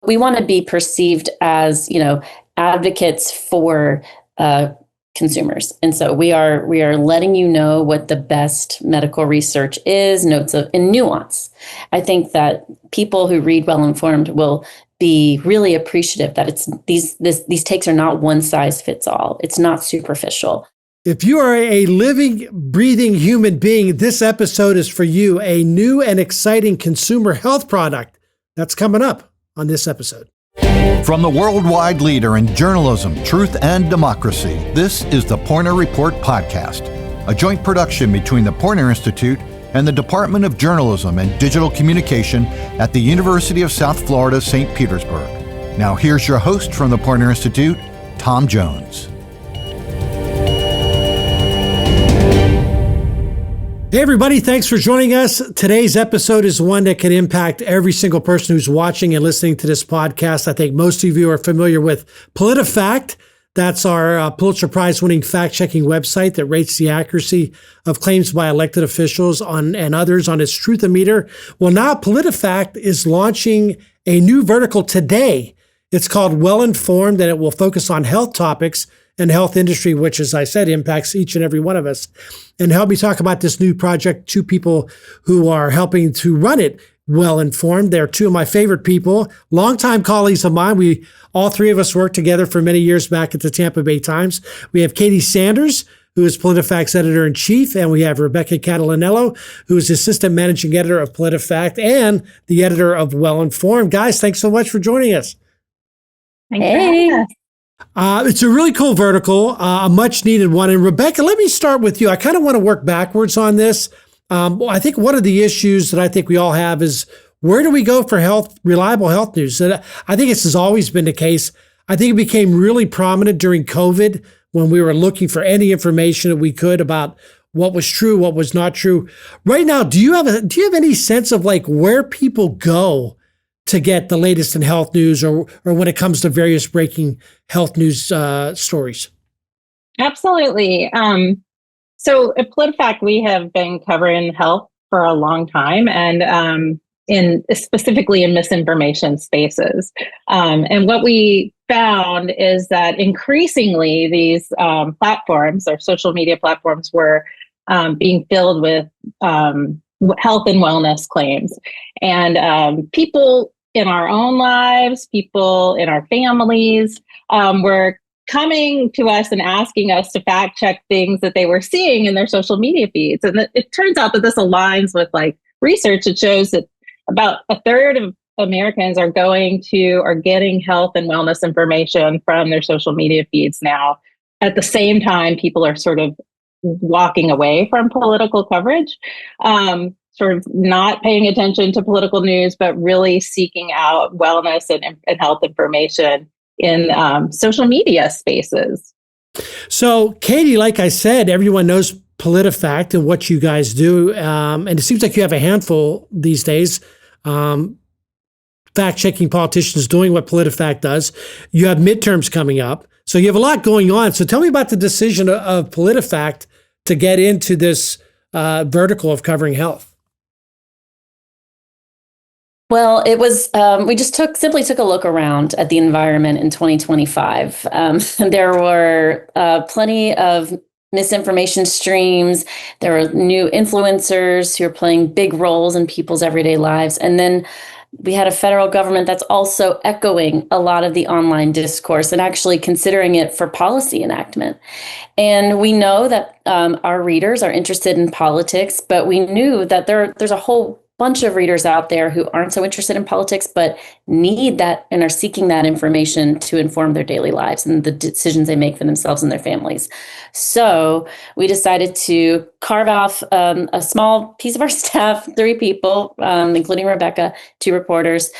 We want to be perceived as, advocates for consumers. And so we are letting you know what the best medical research is, notes of in nuance. I think that people who read Well Informed will be really appreciative that it's these takes are not one size fits all. It's not superficial. If you are a living, breathing human being, this episode is for you, a new and exciting consumer health product that's coming up on this episode. From the worldwide leader in journalism, truth, and democracy, this is the Poynter Report Podcast, a joint production between the Poynter Institute and the Department of Journalism and Digital Communication at the University of South Florida, St. Petersburg. Now here's your host from the Poynter Institute, Tom Jones. Hey everybody, thanks for joining us. Today's episode is one that can impact every single person who's watching and listening to this podcast. I think most of you are familiar with PolitiFact. That's our Pulitzer Prize winning fact-checking website that rates the accuracy of claims by elected officials and others on its Truth-O-Meter. Well, now PolitiFact is launching a new vertical today. It's called Well Informed, and it will focus on health topics and health industry, which, as I said, impacts each and every one of us. And to help me talk about this new project, two people who are helping to run it, Well Informed. They're two of my favorite people, longtime colleagues of mine. All three of us worked together for many years back at the Tampa Bay Times. We have Katie Sanders, who is PolitiFact's editor-in-chief, and we have Rebecca Catalanello, who is assistant managing editor of PolitiFact and the editor of Well Informed. Guys, thanks so much for joining us. Hey. It's a really cool vertical, a much needed one. And Rebecca, let me start with you. I kind of want to work backwards on this. I think one of the issues that I think we all have is, where do we go for reliable health news? And I think this has always been the case. I think it became really prominent during COVID when we were looking for any information that we could about what was true, what was not true. Right now, do you have any sense of like where people go to get the latest in health news, or when it comes to various breaking health news stories? Absolutely. So at PolitiFact, we have been covering health for a long time, and specifically in misinformation spaces. And what we found is that increasingly these platforms, or social media platforms, were being filled with health and wellness claims. And people in our own lives, people in our families, were coming to us and asking us to fact check things that they were seeing in their social media feeds. And it turns out that this aligns with research that shows that about a third of Americans are getting health and wellness information from their social media feeds now. At the same time, people are sort of walking away from political coverage, sort of not paying attention to political news, but really seeking out wellness and health information in social media spaces. So, Katie, like I said, everyone knows PolitiFact and what you guys do. And it seems like you have a handful these days, fact-checking politicians doing what PolitiFact does. You have midterms coming up. So you have a lot going on. So tell me about the decision of PolitiFact to get into this vertical of covering health. Well, it was, we just simply took a look around at the environment in 2025. There were plenty of misinformation streams. There were new influencers who are playing big roles in people's everyday lives. And then we had a federal government that's also echoing a lot of the online discourse and actually considering it for policy enactment. And we know that our readers are interested in politics, but we knew that there's a whole bunch of readers out there who aren't so interested in politics, but need that and are seeking that information to inform their daily lives and the decisions they make for themselves and their families. So we decided to carve off a small piece of our staff, 3 people, including Rebecca, 2 reporters,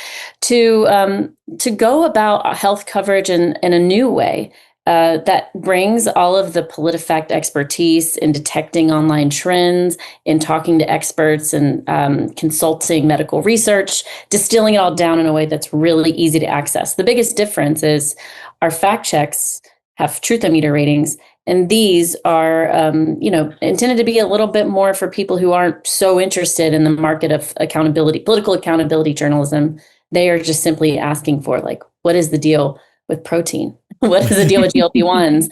to go about health coverage in a new way. That brings all of the PolitiFact expertise in detecting online trends, in talking to experts and consulting medical research, distilling it all down in a way that's really easy to access. The biggest difference is our fact checks have Truth-O-Meter ratings, and these are intended to be a little bit more for people who aren't so interested in the market of accountability, political accountability journalism They are just simply asking for like, what is the deal with protein? What is the deal with GLP-1s?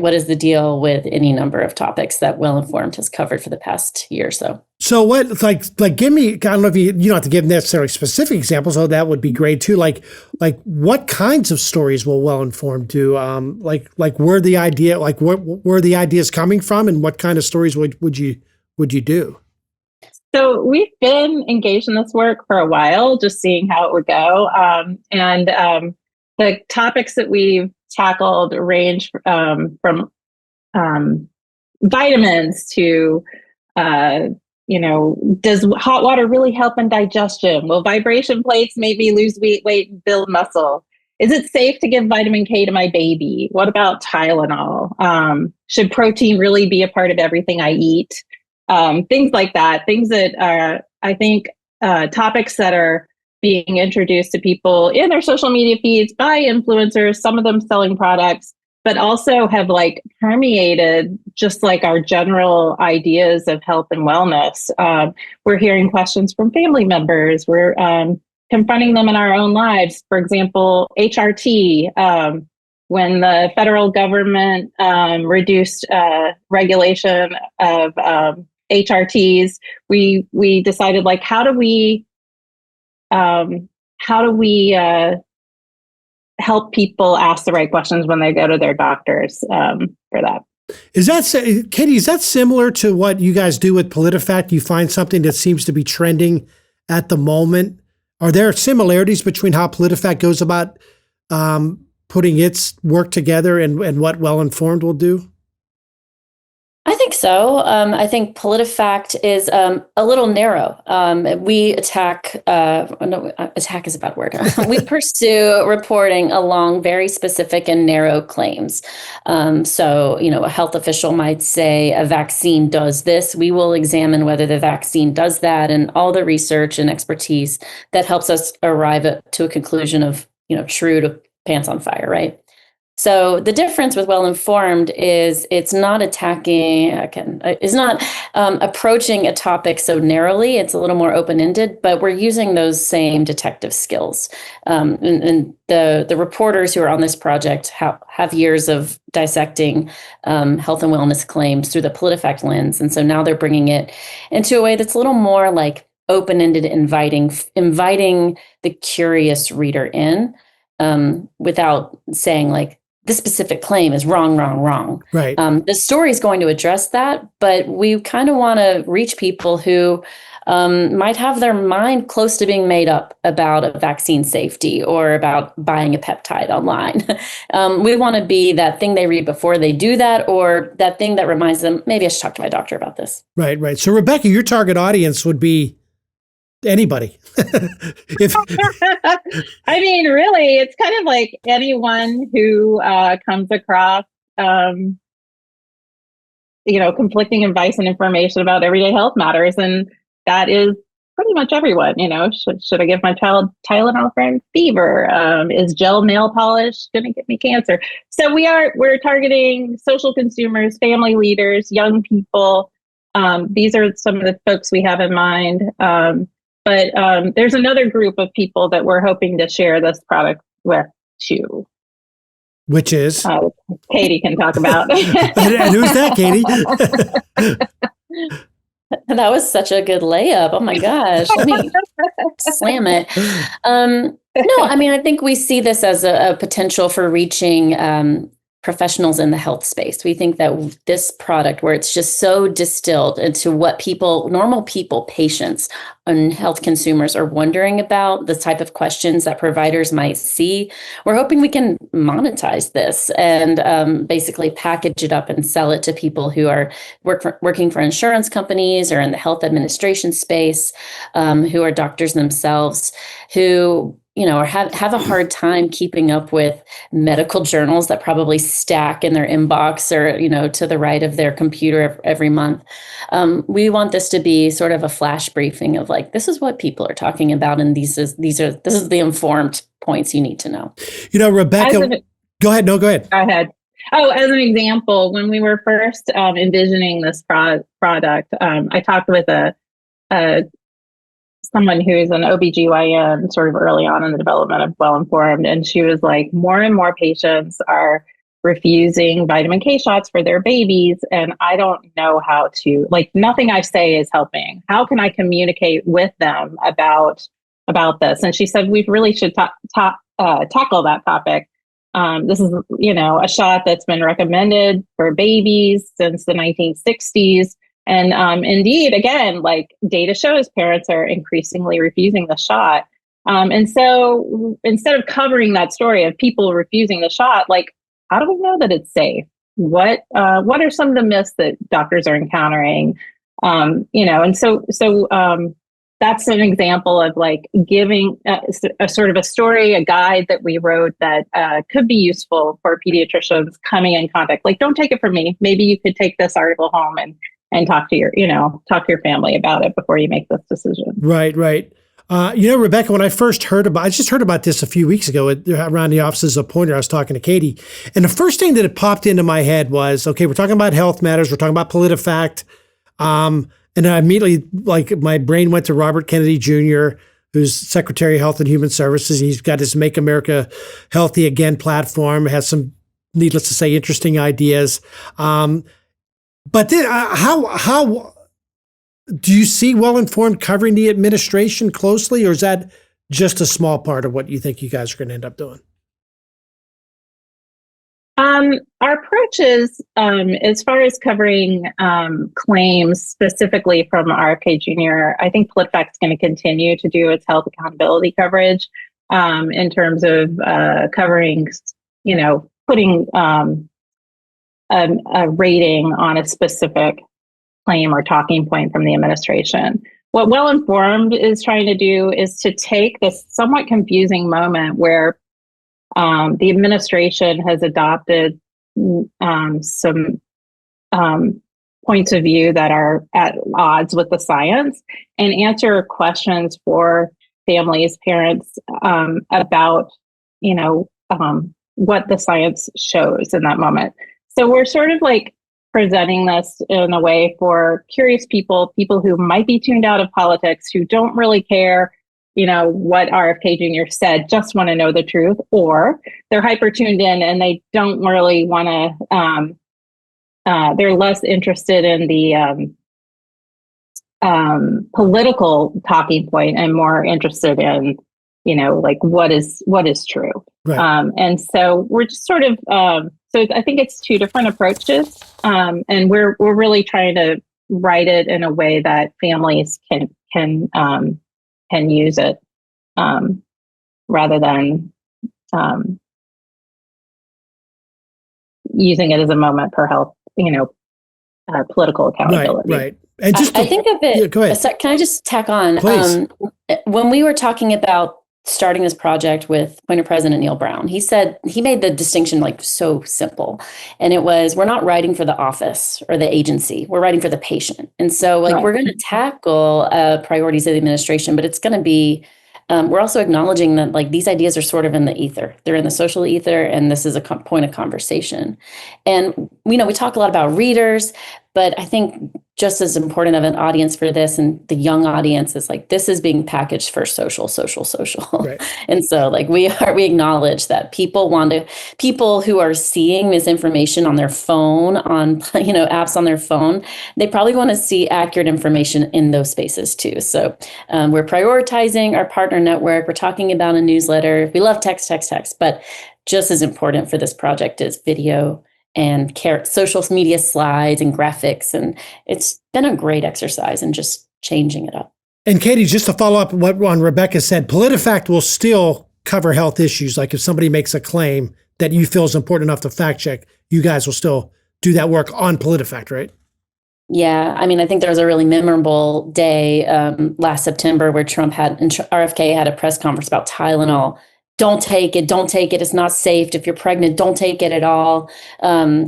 What is the deal with any number of topics that Well Informed has covered for the past year or so? So what, give me, I don't know if you don't have to give necessarily specific examples, though that would be great too. Like what kinds of stories will Well Informed do? Where the idea, where the ideas coming from, and what kind of stories would you do? So we've been engaged in this work for a while, just seeing how it would go. The topics that we've tackled range from vitamins to, does hot water really help in digestion? Will vibration plates make me lose weight and build muscle? Is it safe to give vitamin K to my baby? What about Tylenol? Should protein really be a part of everything I eat? Things like that, things that are, I think, topics that are being introduced to people in their social media feeds by influencers, some of them selling products, but also have like permeated just like our general ideas of health and wellness. We're hearing questions from family members. We're confronting them in our own lives. For example, HRT, when the federal government reduced regulation of HRTs, we decided like, how do we help people ask the right questions when they go to their doctors for that. Is that, Katie, is that similar to what you guys do with PolitiFact? You find something that seems to be trending at the moment. Are there similarities between how PolitiFact goes about putting its work together and what Well Informed will do? I think so. I think PolitiFact is a little narrow. We attack, attack is a bad word. We pursue reporting along very specific and narrow claims. So, a health official might say a vaccine does this. We will examine whether the vaccine does that and all the research and expertise that helps us arrive to a conclusion of, true to pants on fire, right? So the difference with Well Informed is it's not attacking, it's not approaching a topic so narrowly. It's a little more open-ended, but we're using those same detective skills. And the reporters who are on this project have years of dissecting health and wellness claims through the PolitiFact lens. And so now they're bringing it into a way that's a little more like open-ended, inviting the curious reader in without saying like, this specific claim is wrong. Right. The story is going to address that, but we kind of want to reach people who might have their mind close to being made up about a vaccine safety or about buying a peptide online. We want to be that thing they read before they do that, or that thing that reminds them, maybe I should talk to my doctor about this. Right. So Rebecca, your target audience would be anybody. I mean, really, it's kind of like anyone who comes across, conflicting advice and information about everyday health matters. And that is pretty much everyone, should I give my child Tylenol for fever? Is gel nail polish going to get me cancer? So we're targeting social consumers, family leaders, young people. These are some of the folks we have in mind. But there's another group of people that we're hoping to share this product with too. Which is? Katie can talk about. And who's that, Katie? That was such a good layup. Oh my gosh. Let me slam it. No, I mean, I think we see this as a potential for reaching professionals in the health space. We think that this product, where it's just so distilled into what normal people, patients, and health consumers are wondering about, the type of questions that providers might see, we're hoping we can monetize this and basically package it up and sell it to people who are working for insurance companies or in the health administration space, who are doctors themselves, who or have a hard time keeping up with medical journals that probably stack in their inbox or, to the right of their computer every month. We want this to be sort of a flash briefing of like, this is what people are talking about. And this is the informed points you need to know. Rebecca, go ahead. No, go ahead. Go ahead. Oh, as an example, when we were first envisioning this product, I talked with a someone who's an OBGYN sort of early on in the development of Well Informed. And she was like, more and more patients are refusing vitamin K shots for their babies. And I don't know how to, like, nothing I say is helping. How can I communicate with them about this? And she said, we really should tackle that topic. This is, a shot that's been recommended for babies since the 1960s. And indeed, again, like data shows parents are increasingly refusing the shot. And so instead of covering that story of people refusing the shot, like, how do we know that it's safe? What are some of the myths that doctors are encountering? And so that's an example of like giving a sort of a story, a guide that we wrote that could be useful for pediatricians coming in contact. Like, don't take it from me. Maybe you could take this article home and talk to your family about it before you make this decision. Right. Rebecca, when I just heard about this a few weeks ago around the offices of Poynter. I was talking to Katie, and the first thing that popped into my head was, okay, we're talking about health matters. We're talking about PolitiFact. And I immediately, like, my brain went to Robert Kennedy Jr., who's Secretary of Health and Human Services. He's got his Make America Healthy Again platform, has some, needless to say, interesting ideas. But then how do you see Well Informed covering the administration closely, or is that just a small part of what you think you guys are going to end up doing? Our approach is, as far as covering claims specifically from RFK Jr., I think PolitiFact's going to continue to do its health accountability coverage in terms of covering, putting a rating on a specific claim or talking point from the administration. What Well Informed is trying to do is to take this somewhat confusing moment where the administration has adopted some points of view that are at odds with the science and answer questions for families, parents about, what the science shows in that moment. So we're sort of like presenting this in a way for curious people who might be tuned out of politics, who don't really care what RFK Jr. said, just want to know the truth, or they're hyper tuned in and they don't really want to, they're less interested in the political talking point and more interested in, like what is true. Right. And so we're just sort of, so I think it's two different approaches. And we're really trying to write it in a way that families can use it rather than using it as a moment for health, political accountability. Right. And just I think of it. Yeah, go ahead. Can I just tack on? Please. When we were talking about starting this project with Poynter President Neil Brown, he said, he made the distinction like so simple. And it was, we're not writing for the office or the agency, we're writing for the patient. And so like, we're going to tackle priorities of the administration, but it's going to be, we're also acknowledging that like these ideas are sort of in the ether. They're in the social ether, and this is a point of conversation. And, we talk a lot about readers, but I think just as important of an audience for this and the young audience is like, this is being packaged for social. Right. And so like we acknowledge that people who are seeing misinformation on their phone, on, apps on their phone, they probably want to see accurate information in those spaces too. So we're prioritizing our partner network. We're talking about a newsletter. We love text, but just as important for this project is video and social media slides and graphics. And it's been a great exercise in just changing it up. And Katie, just to follow up what Rebecca said, PolitiFact will still cover health issues. Like if somebody makes a claim that you feel is important enough to fact check, you guys will still do that work on PolitiFact, right? Yeah. I mean, I think there was a really memorable day last September where RFK had a press conference about Tylenol. Don't take it. It's not safe. If you're pregnant, don't take it at all.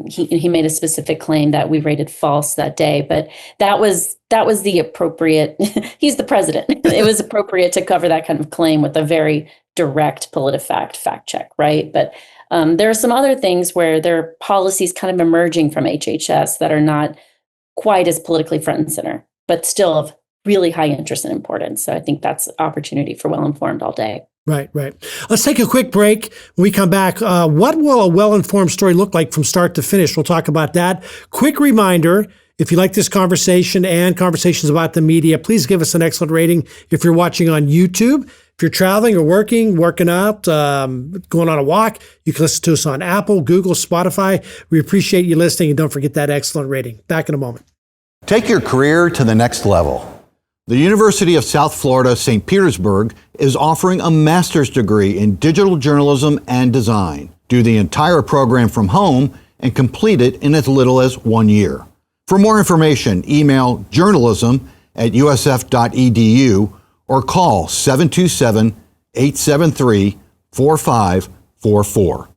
He made a specific claim that we rated false that day, but that was the appropriate, he's the president. It was appropriate to cover that kind of claim with a very direct PolitiFact fact check, right? But there are some other things where there are policies kind of emerging from HHS that are not quite as politically front and center, but still of really high interest and importance. So I think that's opportunity for well-informed all day. Right. Let's take a quick break. When we come back, what will a well-informed story look like from start to finish? We'll talk about that. Quick reminder, if you like this conversation and conversations about the media, please give us an excellent rating if you're watching on YouTube. If you're traveling or working out, going on a walk, you can listen to us on Apple, Google, Spotify. We appreciate you listening, and don't forget that excellent rating. Back in a moment. Take your career to the next level. The University of South Florida, St. Petersburg is offering a master's degree in digital journalism and design. Do the entire program from home and complete it in as little as 1 year. For more information, email journalism@usf.edu or call 727-873-4544.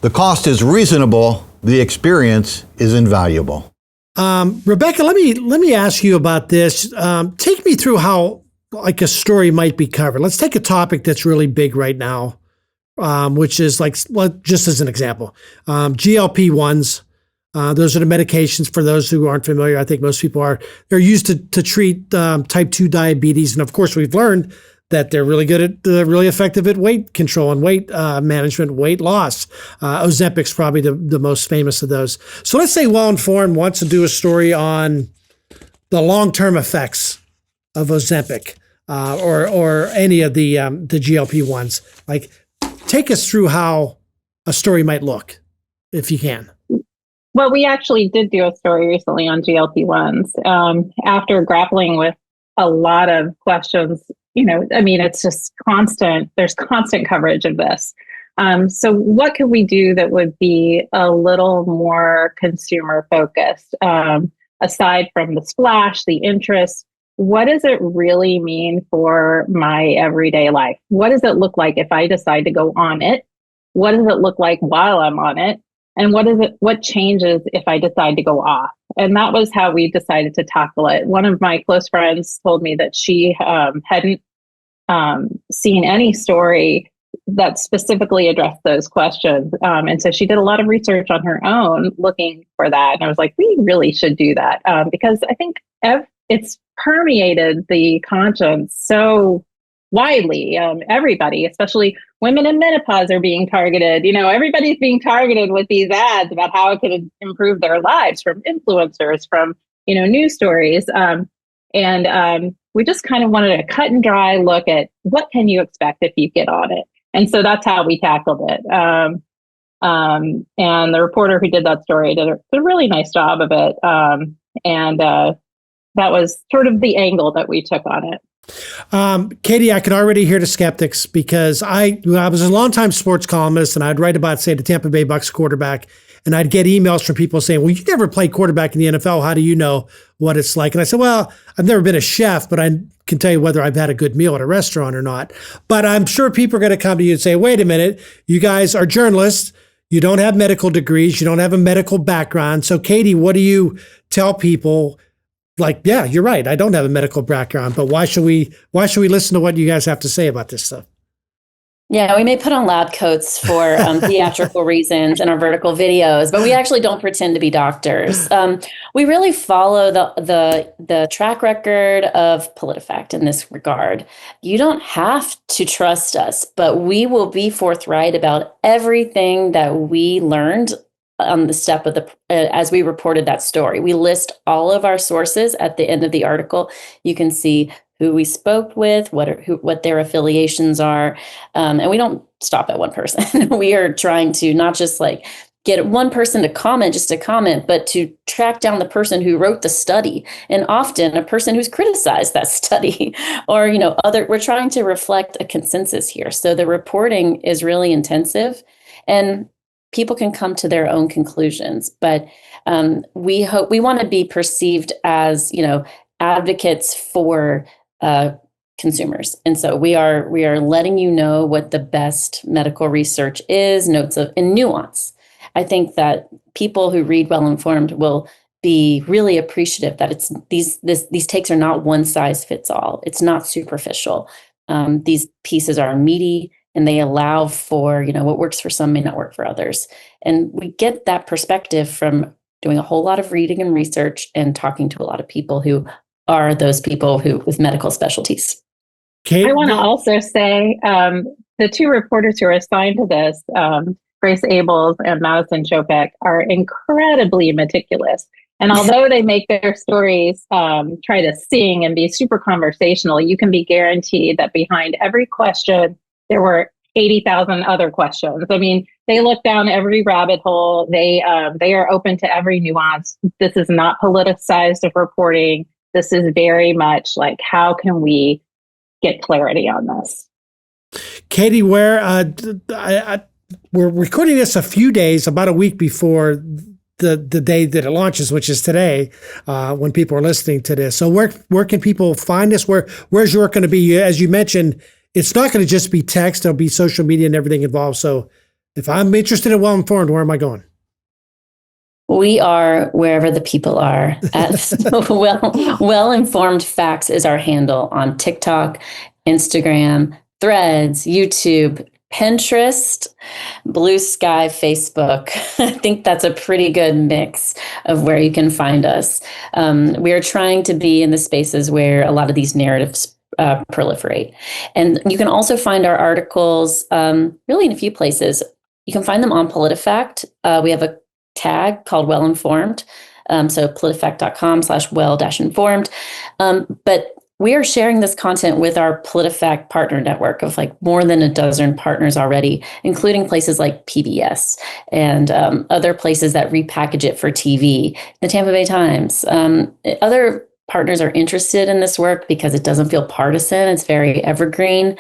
The cost is reasonable. The experience is invaluable. Rebecca, let me ask you about this. Take me through how like a story might be covered. Let's take a topic that's really big right now, which is just as an example, GLP-1s. Those are the medications for those who aren't familiar. I think most people are. They're used to treat type 2 diabetes. And of course, we've learned that they're really good at, really effective at weight control and weight management, weight loss. Ozempic's probably the most famous of those. So let's say Well-Informed wants to do a story on the long-term effects of Ozempic or any of the GLP-1s. Like, take us through how a story might look, if you can. Well, we actually did do a story recently on GLP-1s after grappling with a lot of questions. It's just constant. There's constant coverage of this. So what could we do that would be a little more consumer focused? Aside from the splash, the interest, what does it really mean for my everyday life? What does it look like if I decide to go on it? What does it look like while I'm on it? And what changes if I decide to go off? And that was how we decided to tackle it. One of my close friends told me that she hadn't seen any story that specifically addressed those questions. And so she did a lot of research on her own looking for that. And I was like, we really should do that because I think it's permeated the conscience so widely. Everybody, especially women in menopause, are being targeted. Everybody's being targeted with these ads about how it could improve their lives from influencers, from, news stories. And we just kind of wanted a cut and dry look at what can you expect if you get on it. And so that's how we tackled it. And the reporter who did that story did a really nice job of it. And that was sort of the angle that we took on it. Katie, I can already hear the skeptics because I was a longtime sports columnist and I'd write about, say, the Tampa Bay Bucks quarterback, and I'd get emails from people saying, well, you never played quarterback in the NFL. How do you know what it's like? And I said, well, I've never been a chef, but I can tell you whether I've had a good meal at a restaurant or not. But I'm sure people are going to come to you and say, wait a minute, you guys are journalists. You don't have medical degrees. You don't have a medical background. So Katie, what do you tell people? Like, yeah, you're right. I don't have a medical background, but why should we listen to what you guys have to say about this stuff? Yeah, we may put on lab coats for theatrical reasons in our vertical videos, but we actually don't pretend to be doctors. We really follow the track record of PolitiFact in this regard. You don't have to trust us, but we will be forthright about everything that we learned on the step of as we reported that story. We list all of our sources at the end of the article. You can see who we spoke with, what their affiliations are, and we don't stop at one person. We are trying to not just get one person to comment just to comment, but to track down the person who wrote the study, and often a person who's criticized that study, or we're trying to reflect a consensus here. So the reporting is really intensive, and people can come to their own conclusions, but we want to be perceived as, advocates for consumers. And so we are letting you know what the best medical research is, notes of and nuance. I think that people who read Well-Informed will be really appreciative that it's these takes are not one size fits all. It's not superficial. These pieces are meaty, and they allow for, what works for some may not work for others. And we get that perspective from doing a whole lot of reading and research and talking to a lot of people who are those people with medical specialties. Kate, I want to also say the two reporters who are assigned to this, Grace Abels and Madison Chopek, are incredibly meticulous. And although they make their stories try to sing and be super conversational, you can be guaranteed that behind every question, there were 80,000 other questions. I mean, they look down every rabbit hole. They are open to every nuance. This is not politicized of reporting. This is very much like, how can we get clarity on this? Katie, we're recording this a few days, about a week before the day that it launches, which is today, when people are listening to this. So where can people find us? Where's your work going to be? As you mentioned, it's not going to just be text. There'll be social media and everything involved. So if I'm interested in Well Informed, where am I going? We are wherever the people are. Well Informed Facts is our handle on TikTok, Instagram, Threads, YouTube, Pinterest, Blue Sky, Facebook. I think that's a pretty good mix of where you can find us. We are trying to be in the spaces where a lot of these narratives proliferate. And you can also find our articles really in a few places. You can find them on PolitiFact. We have a tag called Well Informed. So politifact.com/well-informed. But we are sharing this content with our PolitiFact partner network of like more than a dozen partners already, including places like PBS and other places that repackage it for TV, the Tampa Bay Times. Other partners are interested in this work because it doesn't feel partisan. It's very evergreen.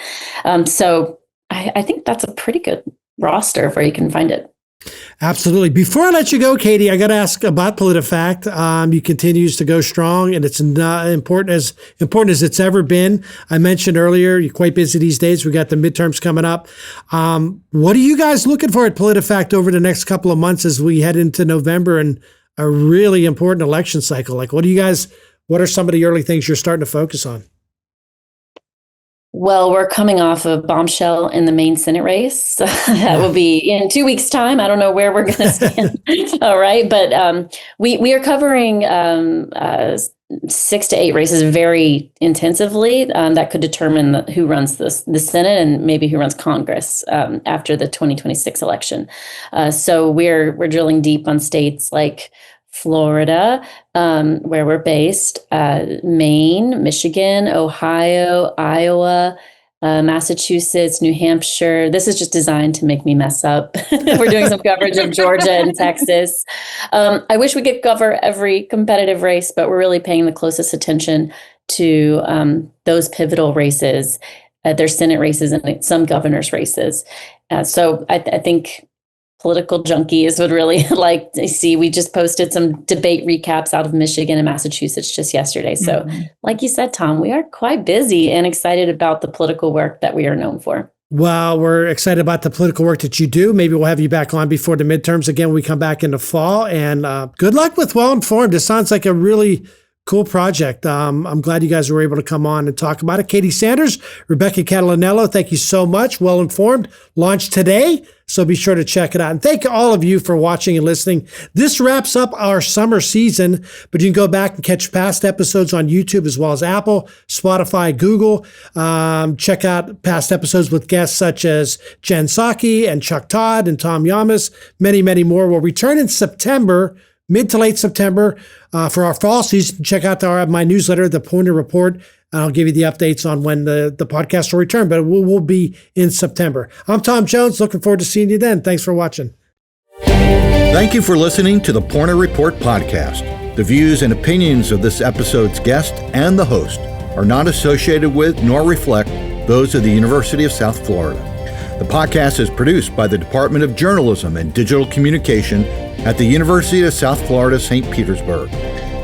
So I think that's a pretty good roster of where you can find it. Absolutely. Before I let you go, Katie, I got to ask about PolitiFact. You continues to go strong, and it's not important as it's ever been. I mentioned earlier, you're quite busy these days. We got the midterms coming up. What are you guys looking for at PolitiFact over the next couple of months as we head into November and a really important election cycle? Like, what are some of the early things you're starting to focus on? Well, we're coming off a bombshell in the Maine Senate race. That will be in 2 weeks' time. I don't know where we're going to stand. All right. But we are covering 6 to 8 races very intensively. That could determine who runs the Senate and maybe who runs Congress after the 2026 election. So we're drilling deep on states like Florida, where we're based, Maine, Michigan, Ohio, Iowa, Massachusetts, New Hampshire. This is just designed to make me mess up. We're doing some coverage of Georgia and Texas. I wish we could cover every competitive race, but we're really paying the closest attention to those pivotal races. There's Senate races and some governor's races. So I think political junkies would really like to see. We just posted some debate recaps out of Michigan and Massachusetts just yesterday. So like you said, Tom, we are quite busy and excited about the political work that we are known for. Well, we're excited about the political work that you do. Maybe we'll have you back on before the midterms again when we come back in the fall. And good luck with Well Informed. It sounds like a really cool project. I'm glad you guys were able to come on and talk about it. Katie Sanders, Rebecca Catalanello, thank you so much. Well Informed launched today, so be sure to check it out. And thank all of you for watching and listening. This wraps up our summer season, but you can go back and catch past episodes on YouTube as well as Apple, Spotify, Google. Check out past episodes with guests such as Jen Psaki and Chuck Todd and Tom Yamas, many, many more. We'll return in September, mid to late September, for our fall season. Check out my newsletter, the Poynter Report. I'll give you the updates on when the podcast will return, but it will be in September. I'm Tom Jones. Looking forward to seeing you then. Thanks for watching. Thank you for listening to the Poynter Report Podcast. The views and opinions of this episode's guest and the host are not associated with nor reflect those of the University of South Florida. The podcast is produced by the Department of Journalism and Digital Communication at the University of South Florida, St. Petersburg.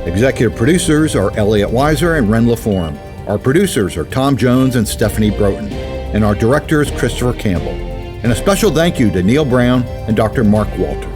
Executive producers are Elliot Weiser and Ren LaForm. Our producers are Tom Jones and Stephanie Broughton, and our director is Christopher Campbell. And a special thank you to Neil Brown and Dr. Mark Walters.